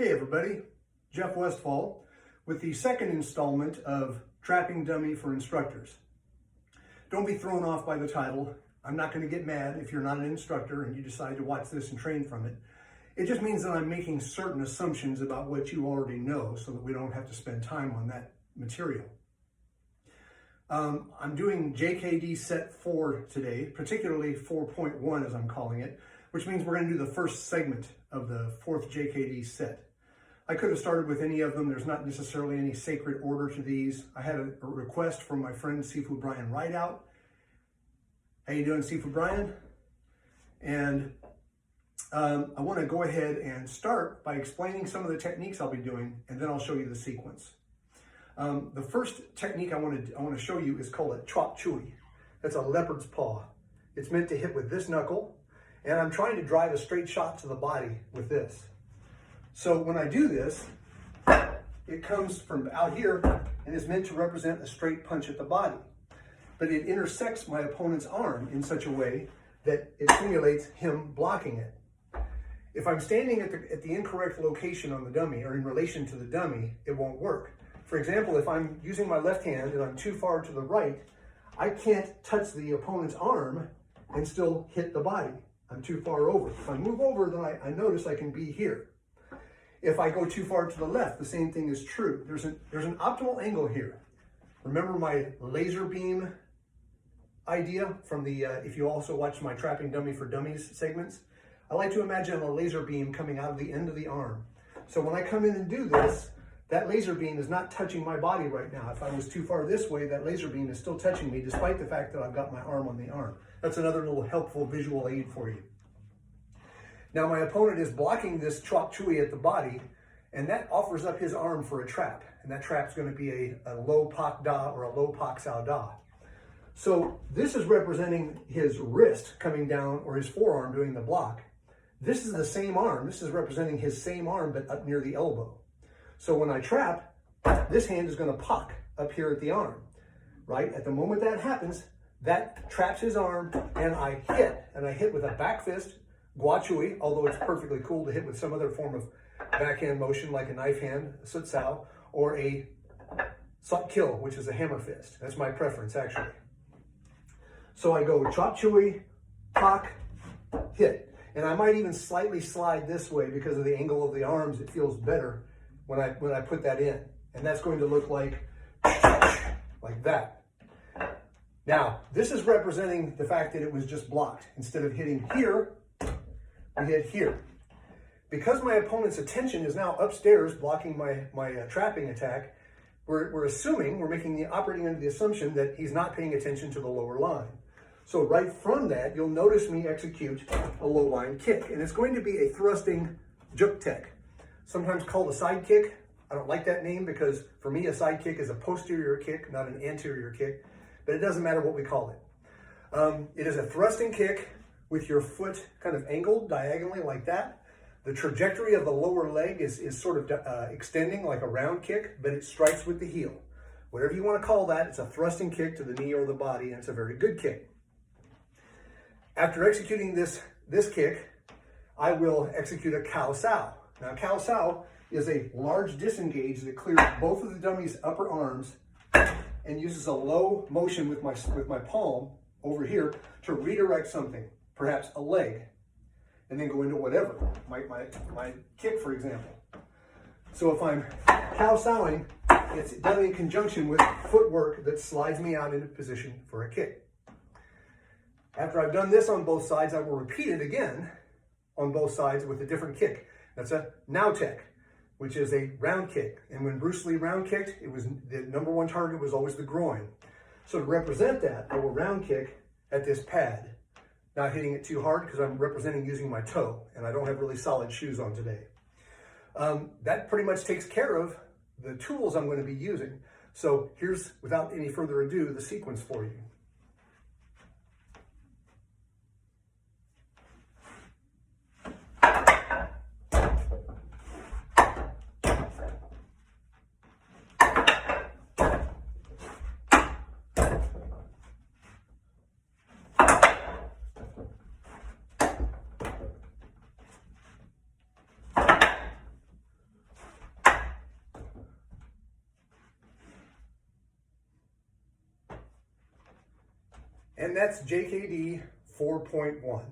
Hey everybody, Jeff Westfall with the second installment of Trapping Dummy for Instructors. Don't be thrown off by the title. I'm not going to get mad if you're not an instructor and you decide to watch this and train from it. It just means that I'm making certain assumptions about what you already know so that we don't have to spend time on that material. I'm doing JKD set 4 today, particularly 4.1 as I'm calling it, which means we're going to do the first segment of the 4th JKD set. I could have started with any of them. There's not necessarily any sacred order to these. I had a request from my friend Sifu Brian Rideout. How you doing, Sifu Brian? And I want to go ahead and start by explaining some of the techniques I'll be doing, and then I'll show you the sequence. The first technique I want to show you is called a chop chui. That's a leopard's paw. It's meant to hit with this knuckle, and I'm trying to drive a straight shot to the body with this. So when I do this, it comes from out here and is meant to represent a straight punch at the body. But it intersects my opponent's arm in such a way that it simulates him blocking it. If I'm standing at the incorrect location on the dummy or in relation to the dummy, it won't work. For example, if I'm using my left hand and I'm too far to the right, I can't touch the opponent's arm and still hit the body. I'm too far over. If I move over, then I notice I can be here. If I go too far to the left, the same thing is true. There's an optimal angle here. Remember my laser beam idea from the, if you also watch my Trapping Dummy for Dummies segments? I like to imagine a laser beam coming out of the end of the arm. So when I come in and do this, that laser beam is not touching my body right now. If I was too far this way, that laser beam is still touching me despite the fact that I've got my arm on the arm. That's another little helpful visual aid for you. Now my opponent is blocking this chop chui at the body, and that offers up his arm for a trap. And that trap's going to be a low pak da or a low pak sao da. So this is representing his wrist coming down or his forearm doing the block. This is the same arm. This is representing his same arm but up near the elbow. So when I trap, this hand is going to pak up here at the arm, right? At the moment that happens, that traps his arm and I hit with a back fist, gua chui, although it's perfectly cool to hit with some other form of backhand motion like a knife hand, a sut sao, or a sut kill, which is a hammer fist. That's my preference actually. So I go chop chui, pak, hit. And I might even slightly slide this way because of the angle of the arms. It feels better when I put that in. And that's going to look like that. Now, this is representing the fact that it was just blocked. Instead of hitting here, we hit here. Because my opponent's attention is now upstairs blocking my trapping attack, we're operating under the assumption that he's not paying attention to the lower line. So right from that, you'll notice me execute a low line kick, and it's going to be a thrusting juk tek, sometimes called a side kick. I don't like that name because for me a side kick is a posterior kick, not an anterior kick, but it doesn't matter what we call it. It is a thrusting kick with your foot kind of angled diagonally like that. The trajectory of the lower leg is sort of extending like a round kick, but it strikes with the heel. Whatever you want to call that, it's a thrusting kick to the knee or the body, and it's a very good kick. After executing this kick, I will execute a kao sao. Now, kao sao is a large disengage that clears both of the dummy's upper arms and uses a low motion with my palm over here to redirect something, perhaps a leg, and then go into whatever, my kick, for example. So if I'm kao saoing, it's done in conjunction with footwork that slides me out into position for a kick. After I've done this on both sides, I will repeat it again on both sides with a different kick. That's a nao tek, which is a round kick. And when Bruce Lee round kicked, it was the number one target was always the groin. So to represent that, I will round kick at this pad, not hitting it too hard because I'm representing using my toe, and I don't have really solid shoes on today. That pretty much takes care of the tools I'm going to be using. So here's, without any further ado, the sequence for you. And that's JKD 4.1.